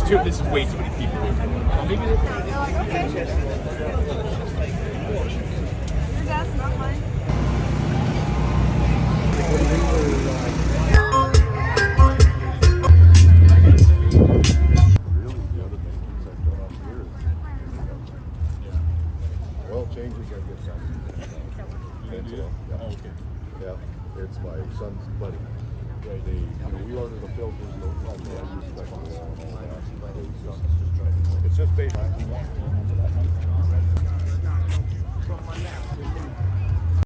This is way too many people. Maybe They're like, okay. Your dad's not mine. Well, change we gotta get something. Yeah. Oh, okay. Yeah, it's my son's buddy. We ordered the filters and the it's just based on